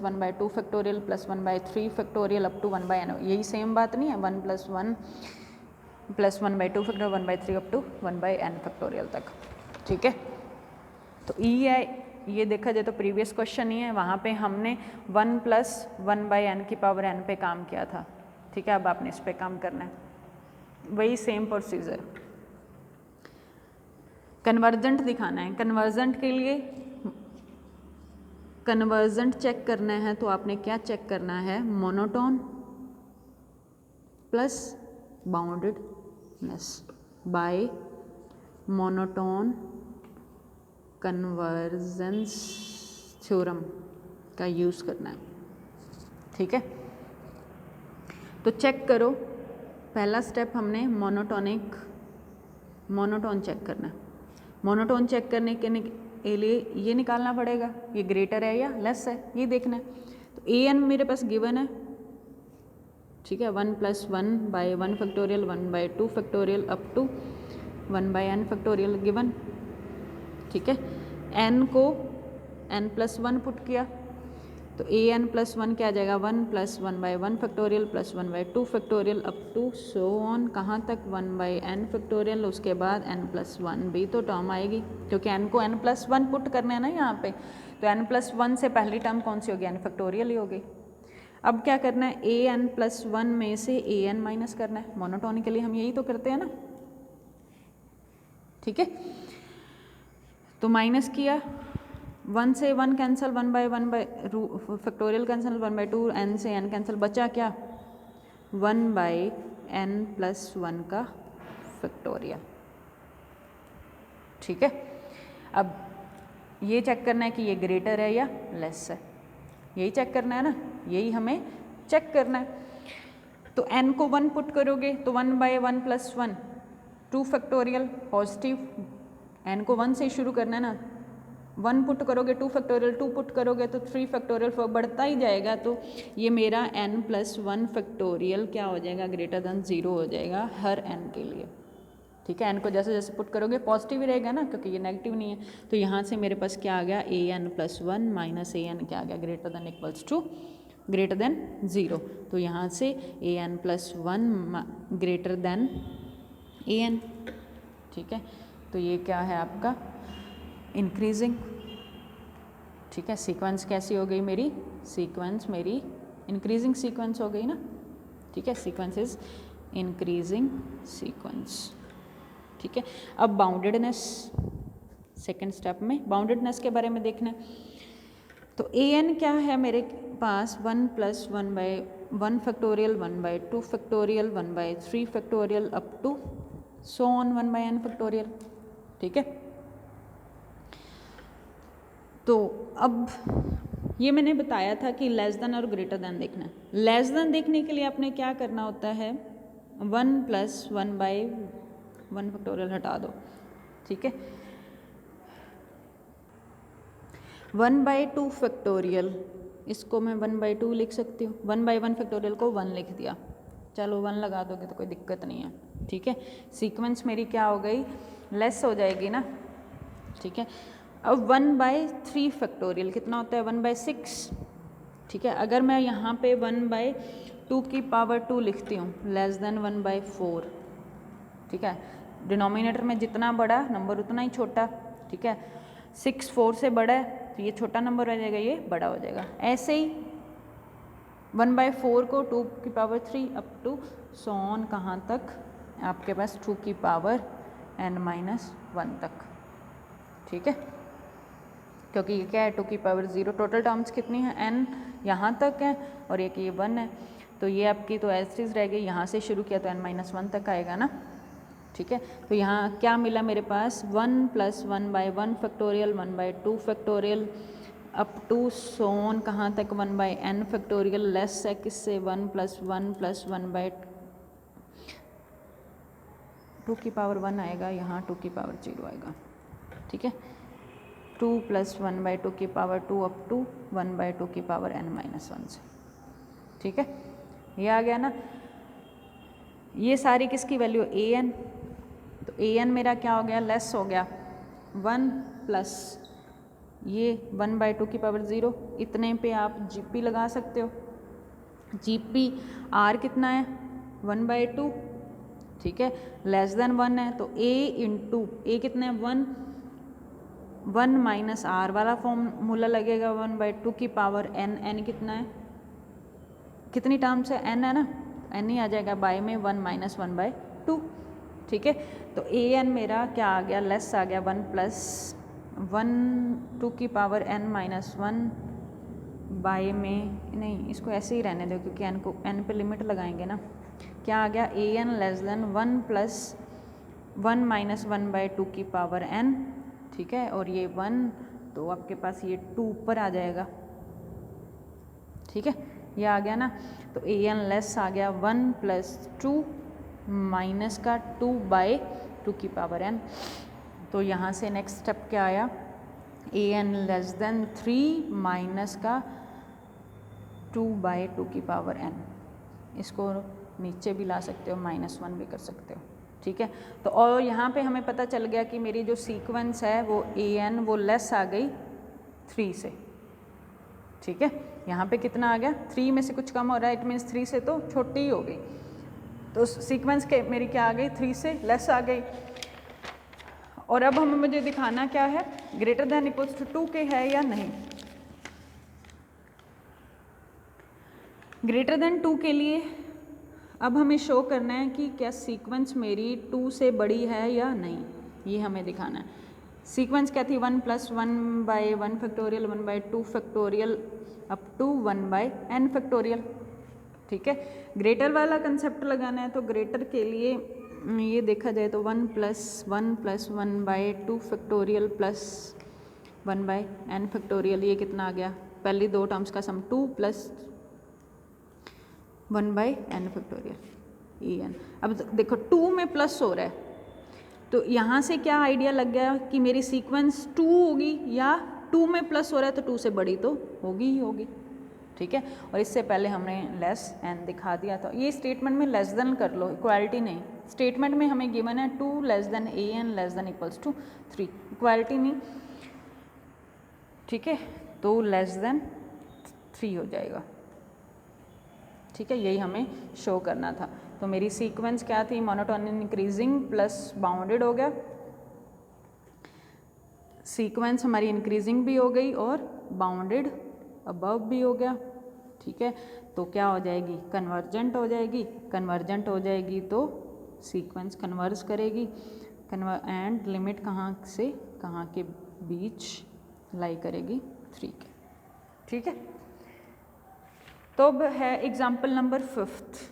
1 by 2 factorial plus 1 by 3 factorial up to 1 by n। यही सेम बात नहीं है, 1 plus 1 by 2 factorial 1 by 3 up to 1 by n factorial तक। ठीक है, तो e है, ये देखा जाए तो प्रीवियस क्वेश्चन ही है, वहाँ पे हमने 1 प्लस 1 बाई n की पावर n पे काम किया था। ठीक है, अब आपने इस पे काम करना है, वही सेम प्रोसीजर। कन्वर्जेंट दिखाना है, कन्वर्जेंट के लिए कन्वर्जेंट चेक करना है तो आपने क्या चेक करना है, monotone plus boundedness by monotone convergence theorem का यूज़ करना है। ठीक है, तो चेक करो, पहला स्टेप हमने मोनोटोन चेक करना है। मोनोटोन चेक करने के लिए ये निकालना पड़ेगा, ये ग्रेटर है या लेस है, ये देखना है। तो an मेरे पास गिवन है, ठीक है, 1 plus 1 by 1 factorial 1 by 2 factorial up to 1 by n factorial given. ठीक है, n को n प्लस 1 पुट किया तो an प्लस 1 क्या आ जाएगा, 1 plus 1 by 1 factorial plus 1 by 2 factorial up to so on, कहाँ तक, 1 बाई n फैक्टोरियल, उसके बाद n प्लस 1 भी तो टर्म आएगी, क्योंकि n को n प्लस 1 पुट करना है ना यहाँ पे, तो n प्लस 1 से पहली टर्म कौन सी होगी, n फैक्टोरियल ही होगी। अब क्या करना है, an प्लस 1 में से an माइनस करना है, मोनोटोन के लिए हम यही तो करते हैं ना। ठीक है, तो माइनस किया, 1 से 1 cancel, 1 by factorial cancel, 1 by 2 n से n कैंसिल, बचा क्या, 1 बाई n प्लस 1 का फैक्टोरियल। ठीक है, अब ये चेक करना है कि ये ग्रेटर है या लेस है, यही चेक करना है ना, यही हमें चेक करना है। तो n को 1 पुट करोगे तो 1 by 1 plus 1 2 factorial positive, n को 1 से शुरू करना है ना, 1 पुट करोगे 2 फैक्टोरियल, 2 पुट करोगे तो 3 फैक्टोरियल, बढ़ता ही जाएगा, तो ये मेरा n प्लस 1 फैक्टोरियल क्या हो जाएगा, ग्रेटर देन 0 हो जाएगा हर n के लिए। ठीक है, n को जैसे जैसे पुट करोगे पॉजिटिव ही रहेगा ना, क्योंकि ये नेगेटिव नहीं है, तो यहाँ से मेरे पास क्या आ गया, an प्लस 1 माइनस an क्या आ गया, greater than equals to greater than 0, तो यहाँ से an plus 1 greater than an। ठीक है, तो ये क्या है आपका इंक्रीजिंग। ठीक है, सीक्वेंस कैसी हो गई मेरी, सीक्वेंस मेरी इंक्रीजिंग सीक्वेंस हो गई ना। ठीक है, सीक्वेंस इज इंक्रीजिंग सीक्वेंस। ठीक है, अब बाउंडेडनेस, सेकंड स्टेप में बाउंडेडनेस के बारे में देखना है। तो an क्या है मेरे पास, 1 plus 1 by 1 factorial 1 by 2 factorial 1 by 3 factorial up to so on 1 by n factorial. ठीक है, तो अब ये मैंने बताया था कि लेस देन और ग्रेटर देन देखना है। लेस देन देखने के लिए आपने क्या करना होता है, 1 प्लस 1 बाई 1 फैक्टोरियल हटा दो। ठीक है, 1 बाई 2 फैक्टोरियल, इसको मैं 1 बाई 2 लिख सकती हूँ, 1 बाई 1 फैक्टोरियल को 1 लिख दिया, चलो 1 लगा दोगे तो कोई दिक्कत नहीं है। ठीक है, सीक्वेंस मेरी क्या हो गई, लेस हो जाएगी ना। ठीक है, अब 1 बाई 3 फैक्टोरियल कितना होता है, 1 बाई 6। ठीक है, अगर मैं यहाँ पे 1 बाई 2 की पावर 2 लिखती हूँ, लेस देन 1 बाई 4। ठीक है, डिनोमिनेटर में जितना बड़ा नंबर उतना ही छोटा। ठीक है, 6 4 से बड़ा है तो ये छोटा नंबर हो जाएगा, ये बड़ा हो जाएगा। ऐसे ही 1 बाई 4 को 2 की power 3 up to so on, कहाँ तक, आपके पास 2 की पावर n माइनस 1 तक। ठीक है, क्योंकि ये क्या है, 2 की पावर 0, टोटल टर्म्स कितनी है, n यहाँ तक है और एक ये 1 है, तो ये आपकी तो एज इज रह गई, यहाँ से शुरू किया तो n-1 तक आएगा ना, ठीक है। तो यहाँ क्या मिला मेरे पास 1 + 1/1 फैक्टोरियल 1/2 फैक्टोरियल अप टू सोन कहाँ तक 1/n फैक्टोरियल लेस है किससे 1 + 1 + 1/2 की पावर 1 आएगा, यहाँ 2 की पावर 0 आएगा, ठीक है। 2 + 1/2 की पावर 2 अप टू 1/2 की पावर n-1 से, ठीक है। ये आ गया ना। ये सारी किसकी वैल्यू an, तो an मेरा क्या हो गया, लेस हो गया 1 प्लस ये 1/2 की पावर 0, इतने पे आप GP लगा सकते हो। GP R कितना है 1/2, ठीक है, लेस देन 1 है तो A इंटू A कितना है 1 माइनस R वाला फॉर्मूला लगेगा 1/2 की पावर n, n कितना है, कितनी टर्म्स है n है ना, n ही आ जाएगा बाय में 1 - 1/2, ठीक है। तो an मेरा क्या आ गया, लेस आ गया 1 + 1/2 की पावर n-1 बाय में, नहीं इसको ऐसे ही रहने दो क्योंकि n को n पे लिमिट लगाएंगे ना। क्या आ गया an लेस देन 1 + 1 - 1/2 की पावर n, ठीक है, और ये 1 तो आपके पास ये 2 ऊपर आ जाएगा, ठीक है, ये आ गया ना। तो an लेस आ गया 1 + 2 माइनस का 2/2 की पावर n। तो यहाँ से नेक्स्ट स्टेप क्या आया, an लेस देन 3 माइनस का 2/2 की पावर n, इसको नीचे भी ला सकते हो, -1 भी कर सकते हो, ठीक है। तो और यहाँ पे हमें पता चल गया कि मेरी जो सीक्वेंस है वो an वो लेस आ गई 3 से, ठीक है। यहाँ पे कितना आ गया, 3 में से कुछ कम हो रहा है, इट मीन्स 3 से तो छोटी ही हो गई, तो सीक्वेंस के मेरी क्या आ गई 3 से लेस आ गई। और अब हमें मुझे दिखाना क्या है, ग्रेटर देन इक्वल्स टू 2 के है या नहीं। ग्रेटर देन 2 के लिए अब हमें शो करना है कि क्या सीक्वेंस मेरी 2 से बड़ी है या नहीं, ये हमें दिखाना है। सीक्वेंस क्या थी 1 + 1/1 factorial 1/2 factorial up to 1/n factorial, ठीक है। ग्रेटर वाला कंसेप्ट लगाना है तो ग्रेटर के लिए ये देखा जाए तो 1 + 1 + 1/2 फैक्टोरियल प्लस 1/n फैक्टोरियल, ये कितना आ गया, पहली दो टर्म्स का सम 2 + 1/n फैक्टोरियल en। अब देखो 2 में प्लस हो रहा है तो यहाँ से क्या आइडिया लग गया कि मेरी सीक्वेंस 2 होगी, या 2 में प्लस हो रहा है तो 2 से बड़ी तो होगी ही होगी, ठीक है। और इससे पहले हमने लेस n दिखा दिया था। ये स्टेटमेंट में लेस देन कर लो, इक्वालिटी नहीं। स्टेटमेंट में हमें गिवन है 2 less than an less than equals to 3, equality नहीं, ठीक है। तो लेस देन 3 हो जाएगा, ठीक है, यही हमें शो करना था। तो मेरी सीक्वेंस क्या थी, मोनोटोनिक इंक्रीजिंग प्लस बाउंडेड हो गया, सीक्वेंस हमारी इंक्रीजिंग भी हो गई और बाउंडेड अबव भी हो गया, ठीक है। तो क्या हो जाएगी, कन्वर्जेंट हो जाएगी, कन्वर्जेंट हो जाएगी तो सीक्वेंस कन्वर्ज करेगी, एंड लिमिट कहाँ से कहाँ के बीच लाई करेगी 3 के, ठीक है। तो अब है एग्जाम्पल नंबर 5,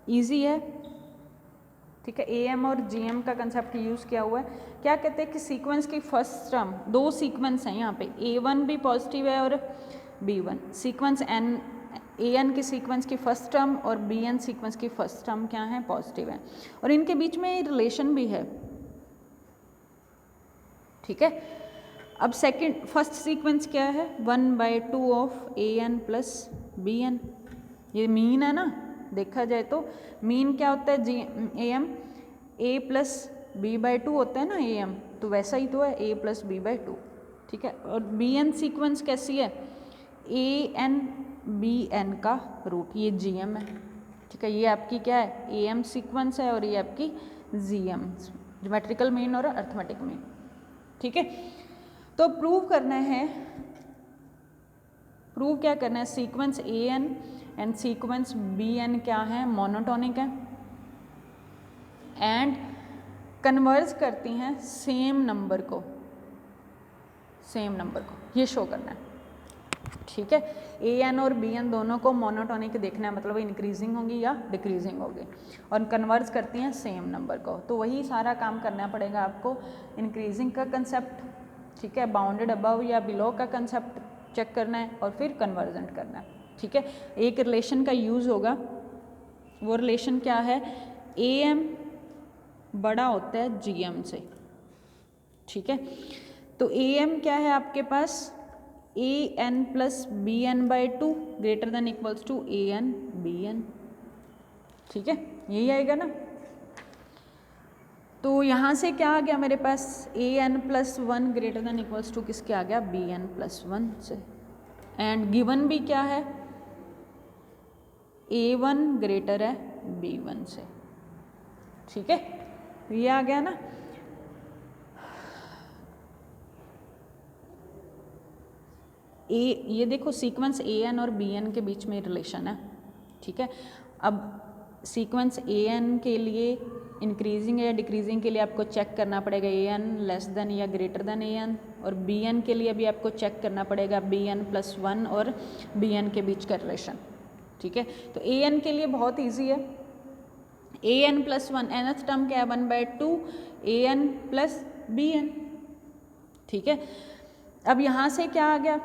ईजी है, ठीक है। AM और GM का कंसेप्ट यूज़ किया हुआ है। क्या कहते हैं कि सीक्वेंस की फर्स्ट टर्म, दो सीक्वेंस हैं यहाँ पे, A1 भी पॉजिटिव है और B1, सीक्वेंस AN की सीक्वेंस की फर्स्ट टर्म और BN सीक्वेंस की फर्स्ट टर्म क्या है, पॉजिटिव है, और इनके बीच में रिलेशन भी है, ठीक है। अब फर्स्ट सीक्वेंस क्या है, 1/2 ऑफ AN प्लस BN, ये मीन है ना, देखा जाए तो मीन क्या होता है AM, A प्लस B/2 होता है ना AM, तो वैसा ही तो है A प्लस B/2, ठीक है। और BN सीक्वेंस कैसी है, AN BN का रूट, ये GM है, ठीक है। ये आपकी क्या है, AM सीक्वेंस है और ये आपकी GM, ज्योमेट्रिकल मीन और अर्थमेटिक मीन, ठीक है। तो प्रूव करना है, प्रूव क्या करना है, sequence AN and sequence BN क्या है, मोनोटोनिक है एंड कन्वर्ज करती हैं सेम नंबर को, ये शो करना है। ठीक है। ए एन और बी एन दोनों को मोनोटोनिक देखना है, मतलब इंक्रीजिंग होंगी या डिक्रीजिंग होगी, और कन्वर्ज करती हैं सेम नंबर को। तो वही सारा काम करना पड़ेगा आपको, इंक्रीजिंग का कंसेप्ट, ठीक है, बाउंडेड अबव या बिलो का कंसेप्ट चेक करना है, और फिर कन्वर्जेंट करना है, ठीक है। एक रिलेशन का यूज़ होगा, वो रिलेशन क्या है, ए एम बड़ा होता है जी एम से, ठीक है। तो ए एम क्या है आपके पास, A N plus B N by two greater than equals to A N B N, ठीक है, यही आएगा ना। तो यहाँ से क्या आ गया मेरे पास, A N plus one greater than equals to किसके आ गया, बी एन प्लस वन से, एंड गिवन भी क्या है, ए वन ग्रेटर है बी वन से, ठीक है, ये आ गया ना। ये देखो सीक्वेंस ए एन और बी एन के बीच में रिलेशन है, ठीक है। अब सीक्वेंस ए एन के लिए इंक्रीजिंग या डिक्रीजिंग के लिए आपको चेक करना पड़ेगा ए एन लेस देन या ग्रेटर देन ए एन, और बी एन के लिए भी आपको चेक करना पड़ेगा बी एन प्लस वन और बी एन के बीच का रिलेशन, ठीक है। तो ए एन के लिए बहुत ईजी है, A N plus one, nth term क्या है, one by two A N plus B N, ठीक है। अब यहाँ से क्या आ गया,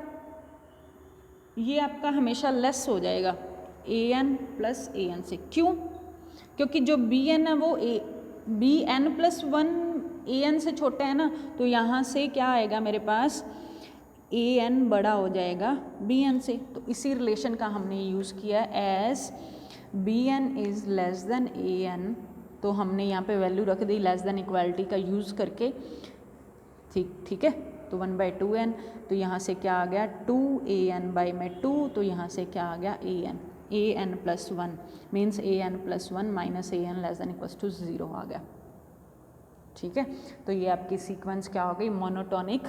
ये आपका हमेशा लेस हो जाएगा A N plus A N से, क्यों, क्योंकि जो बी एन है वो B N plus one A N से छोटा है ना, तो यहाँ से क्या आएगा मेरे पास, ए एन बड़ा हो जाएगा बी एन से। तो इसी रिलेशन का हमने यूज़ किया as b n is less than A n, तो हमने यहाँ पे वैल्यू रख दी लेस देन इक्वालिटी का यूज़ करके, ठीक है। तो वन बाई टू एन, तो यहाँ से क्या आ गया, टू ए एन बाई में टू, तो यहाँ से क्या आ गया A N plus one means A N plus one minus A N less than equals to zero आ गया, ठीक है। तो ये आपकी सीक्वेंस क्या हो गई, मोनोटोनिक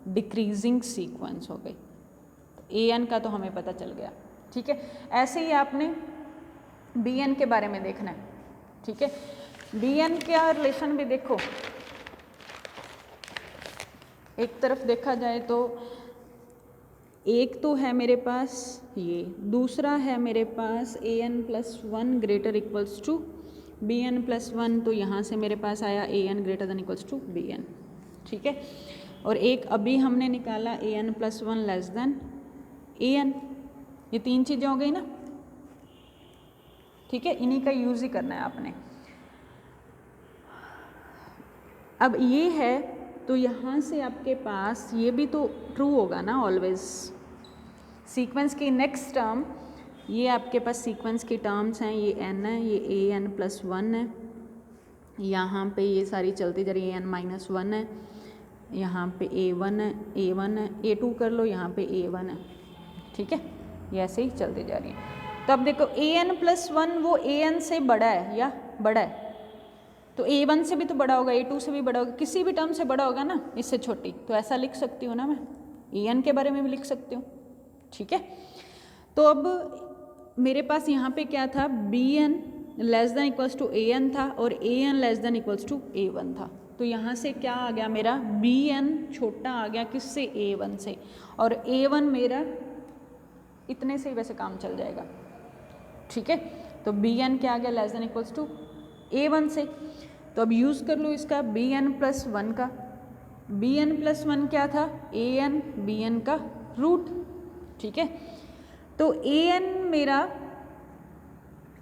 डिक्रीजिंग सीक्वेंस हो गई। ए एन का तो हमें पता चल गया, ठीक है। ऐसे ही आपने बी एन के बारे में देखना है, ठीक है। बी एन का रिलेशन भी देखो, एक तरफ देखा जाए तो एक तो है मेरे पास ये, दूसरा है मेरे पास A N plus one greater equals to B N plus one, तो यहाँ से मेरे पास आया A N greater than equals to B N, ठीक है। और एक अभी हमने निकाला A N plus one less than A N, ये तीन चीज़ें हो गई ना, ठीक है। इन्हीं का यूज़ ही करना है आपने। अब ये है, तो यहाँ से आपके पास ये भी तो ट्रू होगा ना ऑलवेज, सीक्वेंस की नेक्स्ट टर्म, ये आपके पास सीक्वेंस की टर्म्स हैं, ये एन है, ये ए एन प्लस वन है, यहाँ पे ये सारी चलती जा रही है, एन माइनस वन है, यहाँ पे ए वन है, ए टू कर लो, यहाँ पे ए वन है, ठीक है, ये ऐसे ही चलती जा रही है। तो अब देखो ए एन प्लस वन वो ए एन से बड़ा है या बड़ा है, तो ए वन से भी तो बड़ा होगा, ए टू से भी बड़ा होगा, किसी भी टर्म से बड़ा होगा ना, इससे छोटी, तो ऐसा लिख सकती हूँ ना मैं, ए एन के बारे में भी लिख सकती हूँ, ठीक है। तो अब मेरे पास यहाँ पे क्या था, B N less than equals to A N था, और A N less than equals to A one था, तो यहाँ से क्या आ गया मेरा, बी एन छोटा आ गया किससे, ए वन से, और ए वन मेरा इतने से ही वैसे काम चल जाएगा, ठीक है। तो बी एन क्या आ गया, less than equals to A one से। तो अब यूज़ कर लो इसका बी एन प्लस वन का, बी एन प्लस वन क्या था, ए एन बी एन का रूट, ठीक है। तो ए एन मेरा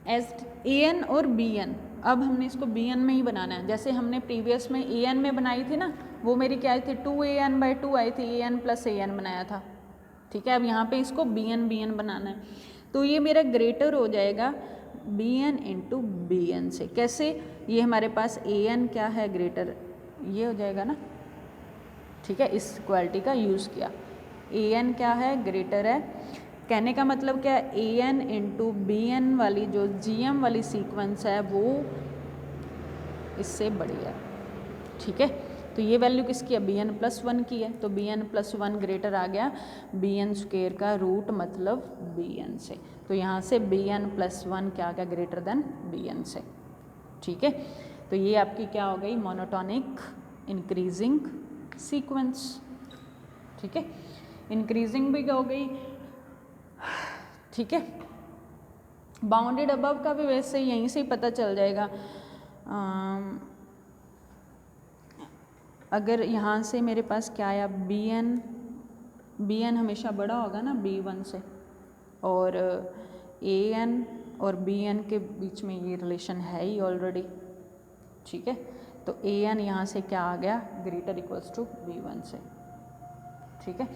एज ए एन और बी एन, अब हमने इसको बी एन में ही बनाना है, जैसे हमने प्रीवियस में ए एन में बनाई थी ना, वो मेरी क्या आई थी, two A N by two आई थी, A N plus A N बनाया था, ठीक है। अब यहाँ पे इसको बी एन बनाना है, तो ये मेरा ग्रेटर हो जाएगा b n into b N से, कैसे, ये हमारे पास ए एन क्या है ग्रेटर, ये हो जाएगा ना, ठीक है, इस क्वालिटी का यूज़ किया, ए एन क्या है ग्रेटर है, कहने का मतलब क्या है, A N into b N वाली जो जी एम वाली सीक्वेंस है वो इससे बड़ी है, ठीक है। तो ये वैल्यू किसकी है, बी एन प्लस वन की है, तो B N plus one greater आ गया बी एन स्क्वेयर का रूट मतलब बी एन से, तो यहाँ से बी एन प्लस वन क्या आ गया, ग्रेटर देन बी एन से, ठीक है। तो ये आपकी क्या हो गई, मोनोटोनिक इंक्रीजिंग सीक्वेंस, ठीक है। इंक्रीजिंग भी हो गई, ठीक है। बाउंडेड अबव का भी वैसे यहीं से ही पता चल जाएगा। अगर यहाँ से मेरे पास क्या आया, बी एन हमेशा बड़ा होगा ना B1 से, और AN और BN के बीच में ये रिलेशन है ही ऑलरेडी, ठीक है। तो AN यहाँ से क्या आ गया, ग्रेटर इक्वल्स टू B1 से, ठीक है।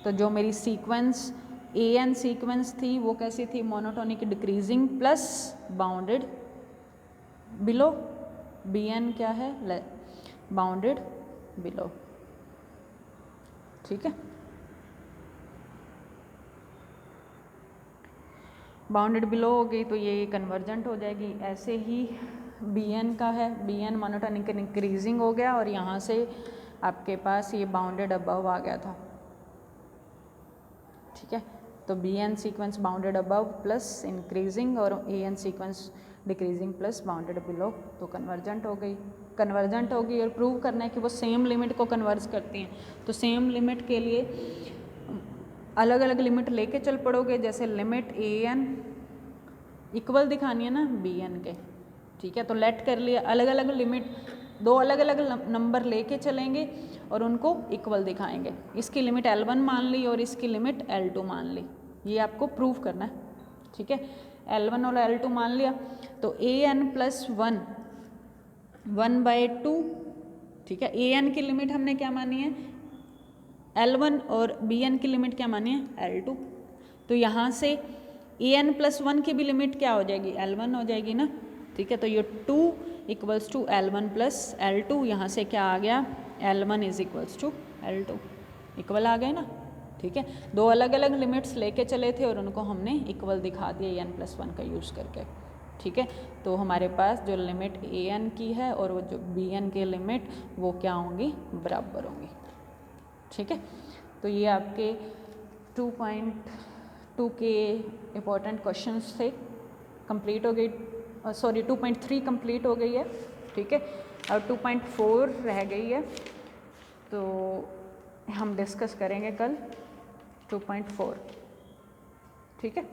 तो जो मेरी सीक्वेंस AN सीक्वेंस थी वो कैसी थी, monotonic decreasing plus bounded below, BN क्या है, बाउंडेड बिलो, ठीक है। बाउंडेड बिलो हो गई तो ये कन्वर्जेंट हो जाएगी। ऐसे ही BN का है, BN मोनोटोनिक इंक्रीजिंग हो गया और यहाँ से आपके पास ये बाउंडेड अबव आ गया था, ठीक है। तो BN sequence bounded above plus increasing और AN sequence decreasing plus bounded below, तो कन्वर्जेंट हो गई। कन्वर्जेंट होगी और प्रूव करना है कि वो सेम लिमिट को कन्वर्ज करती हैं। तो सेम लिमिट के लिए अलग अलग लिमिट लेके चल पड़ोगे, जैसे लिमिट AN इक्वल दिखानी है ना BN के, ठीक है। तो लेट कर लिया, अलग अलग लिमिट, दो अलग अलग नंबर लेके चलेंगे और उनको इक्वल दिखाएंगे। इसकी लिमिट L1 मान ली और इसकी लिमिट L2 मान ली, ये आपको प्रूव करना है, ठीक है। L1 और L2 मान लिया तो AN प्लस 1/2, ठीक है। AN की लिमिट हमने क्या मानी है, L1 और BN की लिमिट क्या मानी है, L2। तो यहाँ से AN प्लस 1 की भी लिमिट क्या हो जाएगी, L1 हो जाएगी ना, ठीक है। तो ये 2 equals to L1 plus L2, यहाँ से क्या आ गया, L1 is equals to L2, equal आ गए ना, ठीक है। दो अलग अलग लिमिट्स लेके चले थे और उनको हमने इक्वल दिखा दिया AN प्लस 1 का यूज़ करके, ठीक है। तो हमारे पास जो लिमिट AN की है और वो जो BN की लिमिट वो क्या होंगी, बराबर होंगी, ठीक है। तो ये आपके 2.2 के इम्पोर्टेंट क्वेश्चंस थे, कंप्लीट हो गई, सॉरी 2.3 कंप्लीट हो गई है, ठीक है। अब 2.4 रह गई है, तो हम डिस्कस करेंगे कल 2.4, ठीक है।